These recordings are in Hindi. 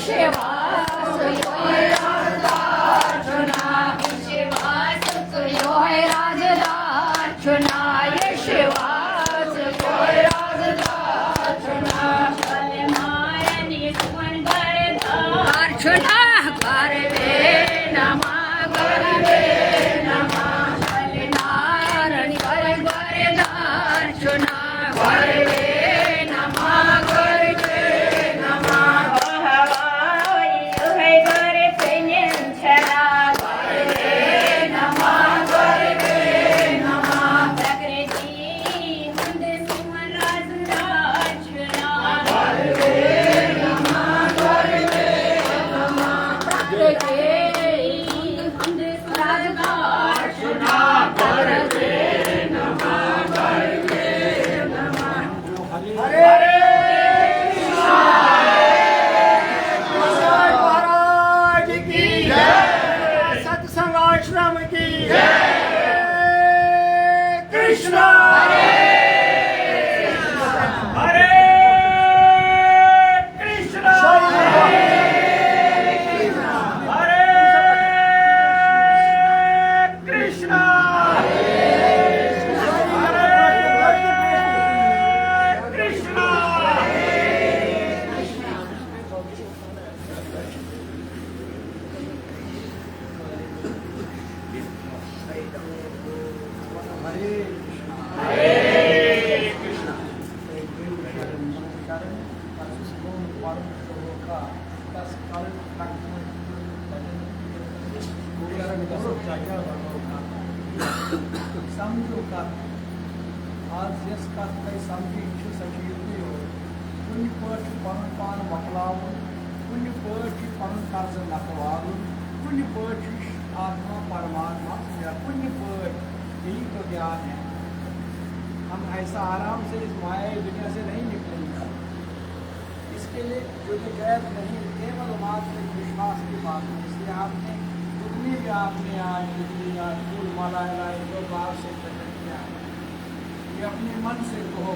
शिवा सुख यो है राज राजदार शिवास कोई राजदार चुना भले मायनी सुमन गरदार चुना गरबे नमा गरबे नमा भले नारायण गरदार चुना गरबे नमा गरबे नमा हवाई है गरे पेन छरा गरबे नमा गरबे नमा प्रकृति हंद सुमन राजदार चुना गरबे नमा गरबे नमा प्रकृति हंद राजदार चुना गरबे नमा गरबे नमा हरे महाराज की जय, सत्संग आश्रम की जय, कृष्णा हरे कृष्णा हरे कृष्णा कृष्णा समझो कर आज यस कत कई समझी सचील कुन पे पन पान मकलाव कुन पे पन कर्ज नकवाल कुन पे आत्मा परमात्मा या कुन पे यही तो ज्ञान है। हम ऐसा आराम से इस माया दुनिया से नहीं निकलेंगे। इसके लिए जो गैर नहीं केवल मात्र विश्वास की बात है। इसलिए आपने जितनी भी आपने आज फूल माला लाई जो बाहर से प्रकट किया है, ये अपने मन से कहो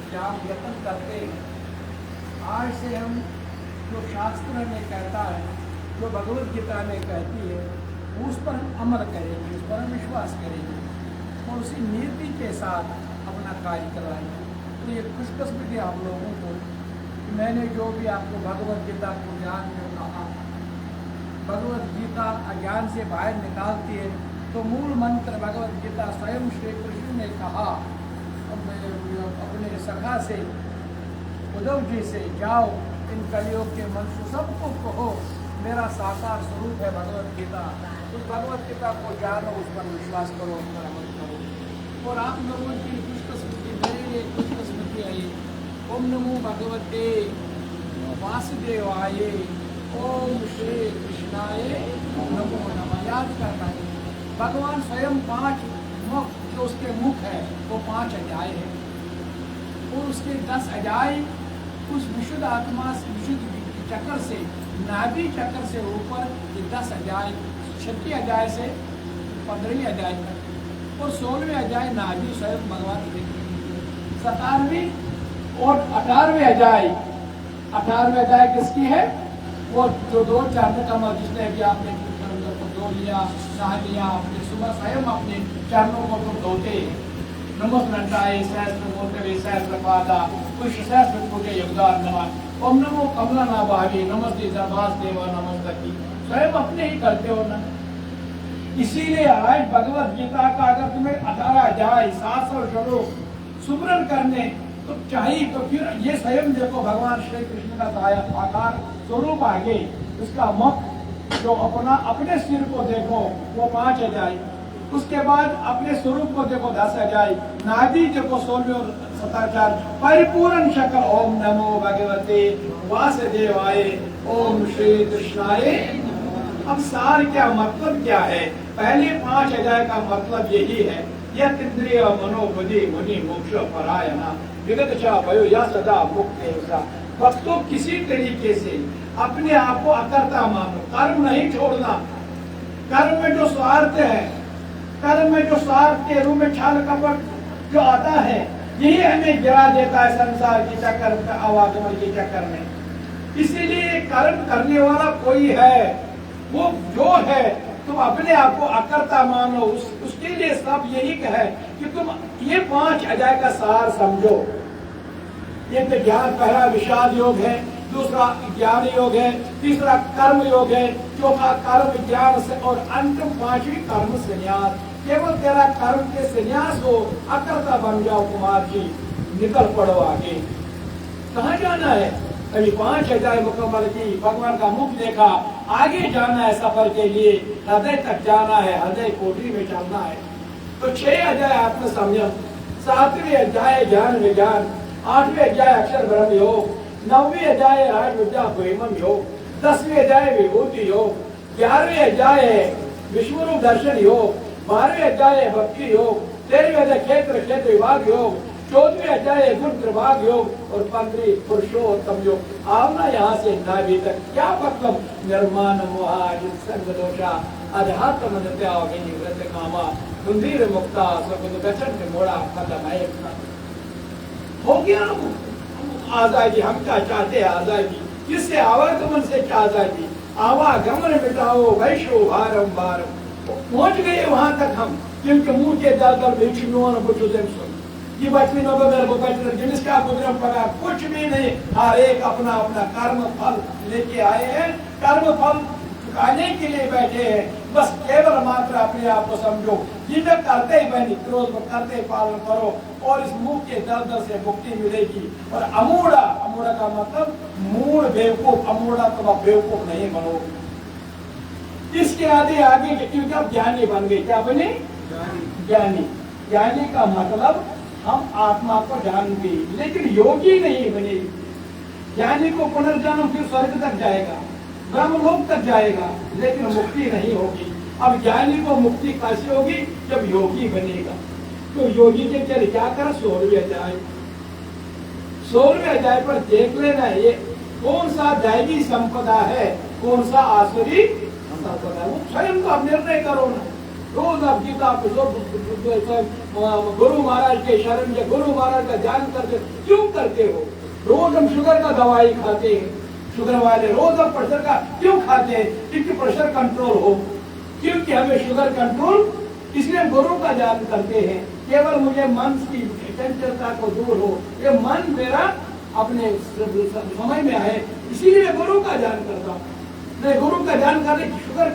कि आप यत्न करते हैं। आज से हम जो शास्त्र में कहता है, जो भगवत गीता में कहती है, उस पर हम अमल करेंगे, उस पर हम विश्वास करेंगे और उसी नीति के साथ अपना कार्य कराएंगे। तो ये खुशकिस्मती आप लोगों को कि मैंने जो भी आपको भगवत गीता को ज्ञान में कहा, भगवत गीता अज्ञान से बाहर निकालती है। तो मूल मंत्र भगवत गीता स्वयं श्री कृष्ण ने कहा अपने सखा से, उद्धव जी से, जाओ इन कलियुग के मनुष्य सबको कहो मेरा साकार स्वरूप है भगवत गीता। उस भगवत गीता को जानो, उस पर विश्वास करो, उस पर अमल करो। और आप लोगों की खुशकिस्मती, मेरे लिए खुशकिस्मती है। ओम नमो भगवते वासुदेवाय, ओम श्री कृष्णाय नमो नमः। याद करना है भगवान स्वयं 5 मुख, जो उसके मुख है वो 5 अध्याय है और उसके 10 अध्याय उस विशुद्ध आत्मा से, विशुद्ध चक्र से, नाभि चक्र से ऊपर ये 10 अध्याय 6 अध्याय से 15वें अध्याय तक और 16वें अध्याय नाभि स्वयं भगवान की 17वीं और 18वें अध्याय। 18वें अध्याय किसकी है? वो जो 2 चरण कमल जिसने भी आपने धो लिया, नहा लिया, अपने सुबह स्वयं अपने चरणों को तुम धोते। नमस्कार सहस्त्र मूर्तवे सहस्त्र पादा पुष्प सहस्त्र पूजे योगदान नमः। ओम नमो कमला ना भावी नमस्ते सर्वास देवा नमस्ते। स्वयं अपने ही करते हो ना। इसीलिए आज भगवत गीता का अगर तुम्हें 18 अध्याय 700 श्लोक सुमरन करने तो चाहिए, तो फिर ये स्वयं देखो भगवान श्री कृष्ण का साकार स्वरूप आगे, उसका मुख जो अपने सिर को देखो वो 5 अध्याय, उसके बाद अपने स्वरूप को देखो 10 अध्याय, नाभि देखो 16 और 17 परिपूर्ण शक्ल। ओम नमो भगवते वासुदेवाय, ओम श्री कृष्णाय। अब सार क्या मतलब क्या है? पहले 5 अध्याय का मतलब यही है, यह इंद्रिय मनोबुद्धि मुनि मोक्ष परायणा विगत चा भयो या सदा मुक्त। भक्तों किसी तरीके से अपने आप को अकर्ता मानो, कर्म नहीं छोड़ना। कर्म में जो स्वार्थ है, कर्म में जो स्वार्थ के रूप में छल कपट जो आता है, यही हमें गिरा देता है संसार के चक्कर, आवागमन के चक्कर में। इसीलिए कर्म करने वाला कोई है, वो जो है तुम अपने आप को अकर्ता मानो, उसके लिए सब यही कहे कि तुम ये 5 अध्याय का सार समझो। एक तो ज्ञान, पहला विषाद योग है, दूसरा ज्ञान योग है, तीसरा कर्म योग है, चौथा कर्म ज्ञान से, और अंतिम 5वीं कर्म संन्यास। केवल तेरा कर्म के संन्यास हो, अकर्ता बन जाओ कुमार जी, निकल पड़ो आगे। कहाँ जाना है? अभी 5 अध्याय मुकम्मल की, भगवान का मुख देखा, आगे जाना है सफर के लिए, हृदय तक जाना है, हृदय कोठरी में चलना है। तो 6 अध्याय आत्म संयम, 7वें अध्याय ज्ञान विज्ञान, 8वें अध्याय अक्षर ब्रह्म योग, 9वीं अध्याय राज विद्या प्रेमम योग, 10वें अध्याय विभूति योग, 11वें अध्याय विश्वरूप दर्शन योग, 12वें अध्याय भक्ति योग, 13वें अध्याय क्षेत्र विभाग योग, 14वें अध्याय गुण प्रभाग योग, और 15वें पुरुषोत्तम योग। आवना यहाँ से नाभि तक क्या मतलब? निर्माण मोहा सर्व दोषा अध्यात्म व्रत कामा मंदिर मुक्ता सब गचन के मोड़ा खत्म है। हो गया आजादी। हम क्या चाहते हैं? आजादी। किससे? आवागमन से क्या आजादी? आवागमन मिटाओ वैश्व भारम भारम। पहुंच गए वहां तक हम, क्योंकि मुंह के दल सुन ये बचपन जिनिस का गुजरम पड़ा कुछ भी नहीं। हर एक अपना अपना कर्म फल लेके आए हैं, कर्म फल चुकाने के लिए बैठे हैं। बस केवल मात्र अपने आप को समझो, जिन्हें करते ही बहनी क्रोध में करते पालन करो, और इस मुंह के दर्द से मुक्ति मिलेगी। और अमूढ़ा, अमूढ़ा का मतलब मूढ़ बेवकूफ, अमूढ़ा तो आप बेवकूफ नहीं बनो। इसके आगे क्योंकि आप ज्ञानी बन गए। क्या बने? ज्ञानी। ज्ञानी का मतलब हम आत्मा को जान गए, लेकिन योगी नहीं बने। ज्ञानी को पुनर्जन्म फिर स्वर्ग तक जाएगा, ब्रह्मलोक तक जाएगा, लेकिन मुक्ति नहीं होगी। अब ज्ञानी को मुक्ति कैसे होगी? जब योगी बनेगा। तो योगी के चले क्या कर? 16वें अध्याय, 16वें अध्याय पर देख लेना ये कौन सा दैवी संपदा है, कौन सा आसुरी संपदा। वो स्वयं को आप निर्णय करो ना। रोज आप गीता गुरु महाराज के शरण या गुरु महाराज का ध्यान करते क्यों करते हो? रोज हम शुगर का दवाई खाते हैं, शुगर वाले रोज हम प्रेशर का क्यों खाते हैं? क्योंकि प्रेशर कंट्रोल हो, क्योंकि हमें शुगर कंट्रोल, इसलिए गुरु का ध्यान करते हैं। केवल मुझे मन की चंचलता को दूर हो, ये मन मेरा अपने समय में आए, इसीलिए मैं गुरु का ध्यान करता हूँ। मैं गुरु का ध्यान करने की शुगर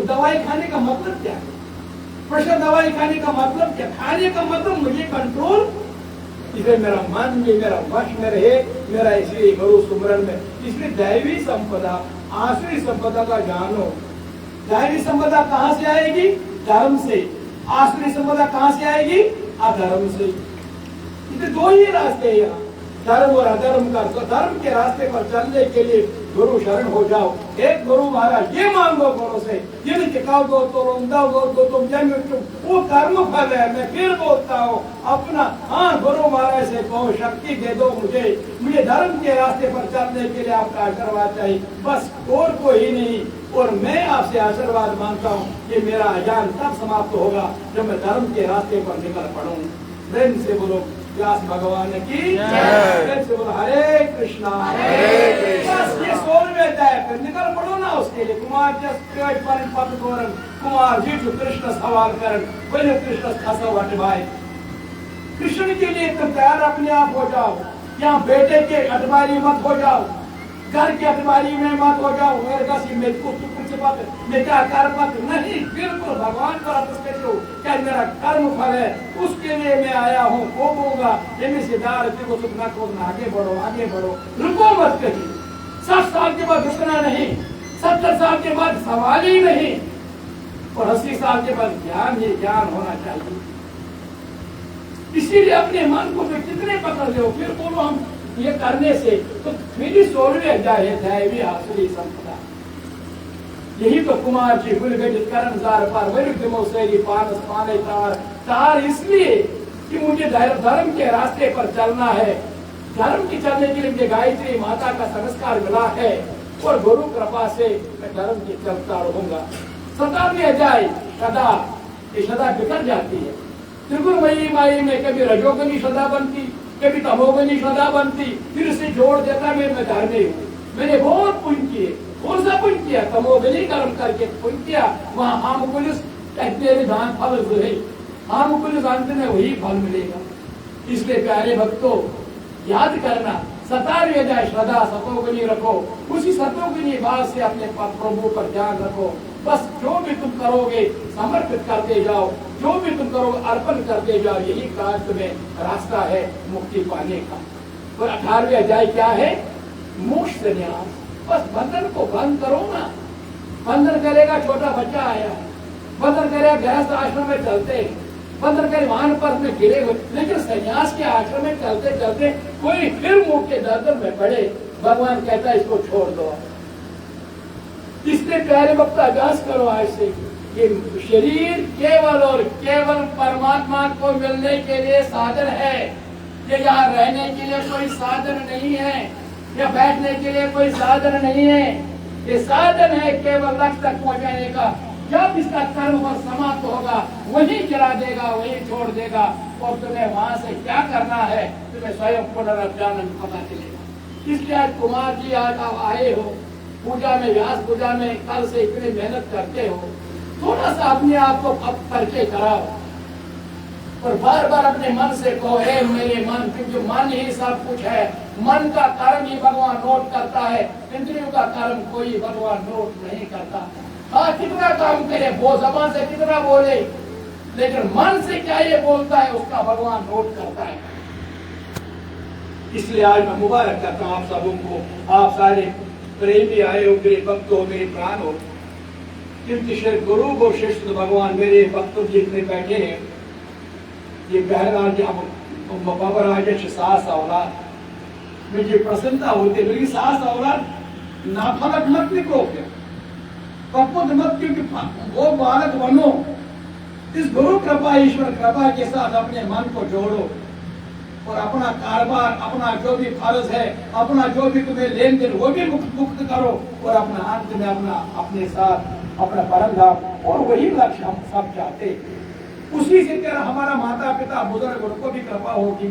दवाई खाने का मतलब क्या है? प्रेशर दवाई खाने का मतलब क्या? खाने का मतलब मुझे कंट्रोल, इसलिए मेरा मन भी मेरा वश में रहे, मेरा इसलिए गुरु सुमरन में। इसलिए दैवी संपदा, आसुरी संपदा का जानो। दैवी संपदा कहाँ से आएगी? धर्म से। आसुरी संपदा कहाँ से आएगी? अधर्म से। इसे 2 ही रास्ते हैं यहाँ, धर्म और अधर्म का। तो धर्म के रास्ते पर चलने के लिए गुरु शरण हो जाओ। एक गुरु महाराज ये मांगो गुरु से, ये टिकाओ दो तो दो तुम जन्म, वो कर्म फल है। मैं फिर बोलता हूँ अपना, हाँ गुरु महाराज से कहो शक्ति दे दो मुझे धर्म के रास्ते पर चलने के लिए आपका आशीर्वाद चाहिए, बस और कोई नहीं। और मैं आपसे आशीर्वाद मांगता हूँ, ये मेरा अज्ञान तब समाप्त होगा जब मैं धर्म के रास्ते पर निकल पड़ूँ। प्रेम से बोलो व्यास भगवान की जय। से बोलो हरे कृष्णा हरे कृष्णा। बस ये 16वें अध्याय पर निकल पड़ो ना उसके लिए। कुमार कुमार जी कृष्ण सवाल करण, बोले कृष्ण खसो अटवाए। कृष्ण के लिए तुम तैयार अपने आप हो जाओ। यहाँ बेटे के अटवारी मत हो जाओ, घर के अटवारी में मत हो जाओ। मेरे दस मैं क्या कर पाती नहीं, बिल्कुल भगवान पर क्या मेरा कर्म फल है, उसके लिए मैं आया हूँ, वो दूंगा। आगे बढ़ो आगे बढ़ो, रुको मत कहीं। 60 साल के बाद रुकना नहीं, 70 साल के बाद सवाल ही नहीं, और 80 साल के बाद ज्ञान ही ज्ञान होना चाहिए। इसीलिए अपने मन को फिर कितने पकड़ लो, फिर बोलो हम ये करने से। तो मेरी 16वें अध्याय है दैवी आसुरी संपदा। यही तो कुमार जी गुलगजित करण जार पार वैरुद्ध मोसेरी पानस पाने तार इसलिए कि मुझे धर्म के रास्ते पर चलना है। धर्म की चलने के लिए मुझे गायत्री माता का संस्कार मिला है, और गुरु कृपा से मैं धर्म की चलता रहूंगा। 17वें अध्याय सदा, ये सदा बिखर जाती है। त्रिगुणमयी माई में कभी रजोगनी सदा बनती, कभी तमोगनी सदा बनती, फिर से जोड़ देता मैं धर्मी हूँ। मैंने बहुत पुण्य किए, कौन सा पुण्य किया? तमोगनी कर्म करके पुण्य किया। वहाँ हम पुलिस मेरे दान फल है, हम कुल जानते हैं वही फल मिलेगा। इसलिए प्यारे भक्तों, याद करना, सतार वे जाए श्रद्धा सतोगुनी रखो, उसी सतोगुनी भाव से अपने प्रभु पर ध्यान रखो। बस जो भी तुम करोगे समर्पित करते जाओ, जो भी तुम करोगे अर्पण करते जाओ, यही काज तुम्हें रास्ता है मुक्ति पाने का। और 18वें अध्याय क्या है? मोक्ष संन्यास। बस बंधन को बंद करो ना। बंधन करेगा छोटा बच्चा आया, बंधन करेगा गृहस्थ आश्रम में चलते, बंधन करे वाहन पर में गिरे हुए, लेकिन संन्यास के आश्रम में चलते चलते कोई फिर मुख के दर्द में पड़े, भगवान कहता है इसको छोड़ दो। इसलिए प्यारे भक्त अभ्यास करो आज से कि शरीर केवल और केवल परमात्मा को मिलने के लिए साधन है। ये यहाँ रहने के लिए कोई साधन नहीं है, या बैठने के लिए कोई साधन नहीं है। ये साधन है केवल लक्ष्य तक पहुँचाने का। जब इसका कर्म और समाप्त होगा वही गिरा देगा, वही छोड़ देगा, और तुम्हें वहां से क्या करना है तुम्हें स्वयं पुनर्जन्म पता चलेगा। इसलिए आज कुमार जी आज आप आए हो पूजा में, व्यास पूजा में, कल से इतनी मेहनत करते हो, थोड़ा सा अपने आप को अब परिचय कराओ और बार बार अपने मन से कहो, हे मेरे मन, क्योंकि मन ही सब कुछ है। मन का कर्म ही भगवान नोट करता है, इंद्रियों का कर्म कोई भगवान नोट नहीं करता। हाँ, कितना काम करे, वो जबान से कितना बोले, लेकिन मन से क्या ये बोलता है उसका भगवान नोट करता है। इसलिए आज मैं मुबारक करता हूँ आप सबों को। आप सारे प्रेमी आए हो, मेरे भक्त हो, मेरे प्राण हो। किंतु गुरु को शिष्य भगवान मेरे भक्त जितने बैठे हैं, ये बहरहाल बाबा राजेश सास औलाद, मुझे प्रसन्नता होती है। मेरी सास औलाद नाफरत मत निको, कपूत मत, क्योंकि वो बालक बनो। इस गुरु कृपा, ईश्वर कृपा के साथ अपने मन को जोड़ो और अपना कारोबार, अपना जो भी फर्ज है, अपना जो भी तुम्हें लेन देन वो भी मुक्त करो, और अपना अंत में अपने साथ अपना परम धाम, और वही लक्ष्य हम सब चाहते। उसी से तरह हमारा माता पिता बुजुर्ग, उनको भी कृपा होगी।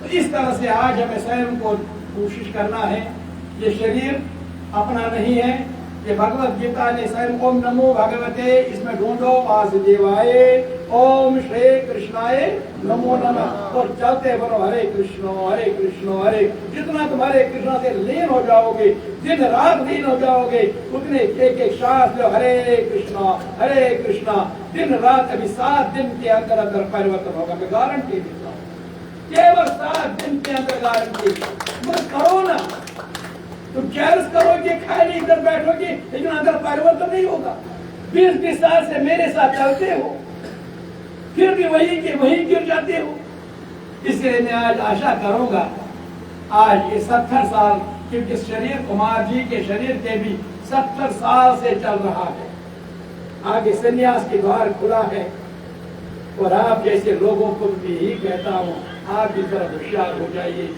तो इस तरह से आज हमें स्वयं को कोशिश करना है। ये शरीर अपना नहीं है, ये भगवत गीता ने स्वयं ओम नमो भगवते, इसमें ढूंढो वासुदेवाय, ओम श्री कृष्णाय नमो नमः, और चलते बनो हरे कृष्ण हरे। जितना तुम हरे कृष्ण से लीन हो जाओगे, दिन रात लीन हो जाओगे, उतने एक एक श्वास लो हरे कृष्णा, दिन रात। अभी 7 दिन के अंदर अंदर परिवर्तन होगा, मैं गारंटी देता हूँ। केवल 7 दिन के अंदर गारंटी। मत करो ना, तुम चैरस करोगे, खाली इधर बैठोगे, लेकिन अंदर परिवर्तन नहीं होगा। 20 साल से मेरे साथ चलते हो, फिर भी वही के वही गिर जाते हो। इसलिए मैं आज आशा करूंगा, आज ये 70 साल, क्योंकि शरीर कुमार जी के शरीर के भी 70 साल से चल रहा है, आगे संन्यास के द्वार खुला है। और आप जैसे लोगों को भी यही कहता हूँ, आप भी जरा होशियार हो जाइए।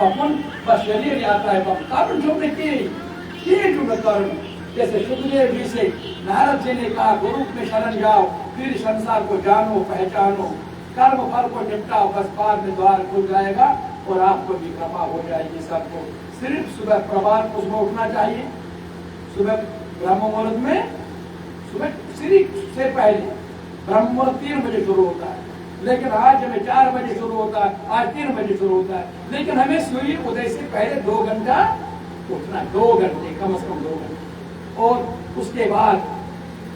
अपन बस शरीर आता है, कारण जो में कारण, जैसे सुखदेव जी से नारद जी ने कहा, गुरु में शरण जाओ, फिर संसार को जानो पहचानो, कर्म फल को निपटाओ, बस पार में द्वार खुल जाएगा और आपको भी कृपा हो जाएगी सबको। सिर्फ सुबह प्रभात को उठना चाहिए, सुबह ब्रह्म मुहूर्त में, सुबह श्री से पहले ब्रह्म मुहूर्त 3 बजे शुरू होता है, लेकिन आज हमें 4 बजे शुरू होता है, आज 3 बजे शुरू होता है। लेकिन हमें सूर्य उदय से पहले 2 घंटा उठना, 2 घंटे कम से कम 2 घंटे। और उसके बाद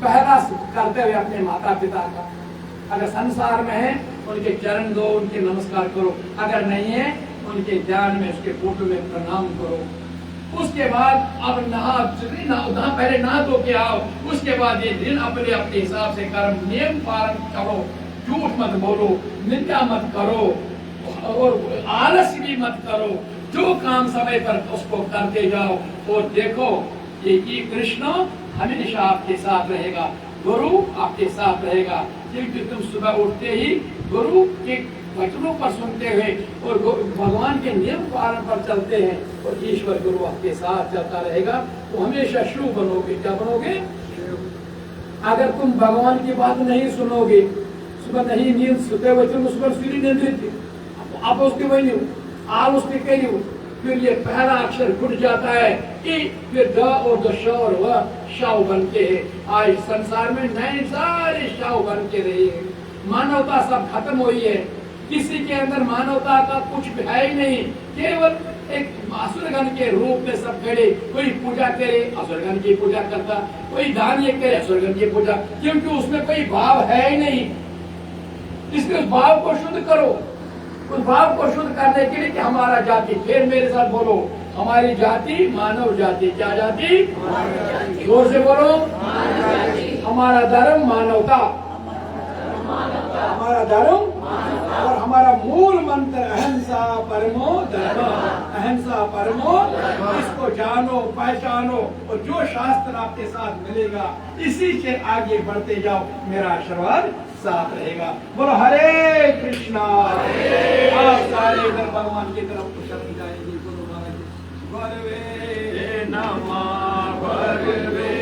पहला करते हुए अपने माता पिता का, अगर संसार में है उनके चरण दो, उनके नमस्कार करो, अगर नहीं है उनके ध्यान में उसके फोटो में प्रणाम करो। उसके बाद अब पहले नहा धो के आओ। उसके बाद ये दिन अपने अपने हिसाब से कर्म नियम पालन करो, झूठ मत बोलो, निंदा मत करो और आलस भी मत करो। जो काम समय पर उसको करते जाओ और देखो ये कृष्ण हमेशा आपके साथ रहेगा, गुरु आपके साथ रहेगा। क्योंकि तुम सुबह उठते ही गुरु के वचनों पर सुनते हुए और भगवान के नियम पालन पर चलते हैं और ईश्वर गुरु आपके साथ चलता रहेगा, तो हमेशा शिव बनोगे। क्या बनोगे? अगर तुम भगवान की बात नहीं सुनोगे, सुबह नहीं नींद सोते हुए तुम उस पर सूर्य नींद लेते, आप उसके वही नहीं हो, आल उसके कहीं नहीं हो, फिर ये पहला अक्षर घुट जाता है, फिर द और द श और वह शाव बनते हैं। आज संसार में नए सारे शाव बन के रहे हैं। मानवता सब खत्म हुई है, किसी के अंदर मानवता का कुछ भी है ही नहीं, केवल एक असुरगण के रूप में सब खड़े, कोई पूजा करे असुरगण की पूजा करता, कोई दान ये करे असुरगण की पूजा, क्योंकि उसमें कोई भाव है ही नहीं। इसलिए उस भाव को शुद्ध करो, उस भाव को शुद्ध करने के लिए कि हमारा जाति, फिर मेरे साथ बोलो, हमारी जाति मानव जाति। क्या जाति? जोर से बोलो, हमारा धर्म मानवता, हमारा धर्म, और हमारा मूल मंत्र अहिंसा परमो धर्म, अहिंसा परमो। इसको जानो, पहचानो, और जो शास्त्र आपके साथ मिलेगा इसी से आगे बढ़ते जाओ, मेरा आशीर्वाद साथ रहेगा। बोलो हरे कृष्णा। आप सारे इधर भगवान की तरफ कुशल जाएंगे। बोलो भगवे नमः, भगवे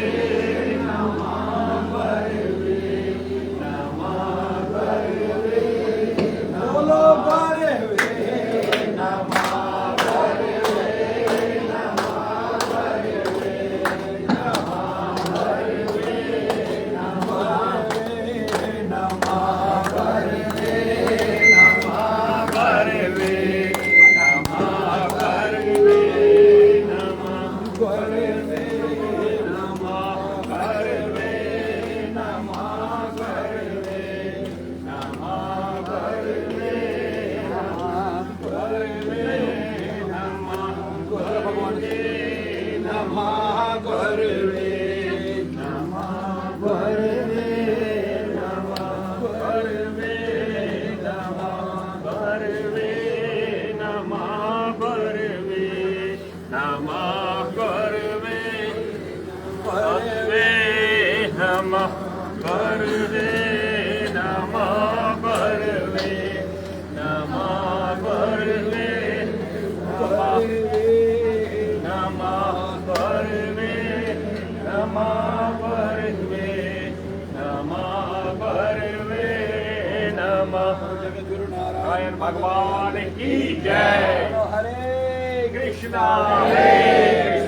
भगवान की जय। हरे कृष्णा, हरे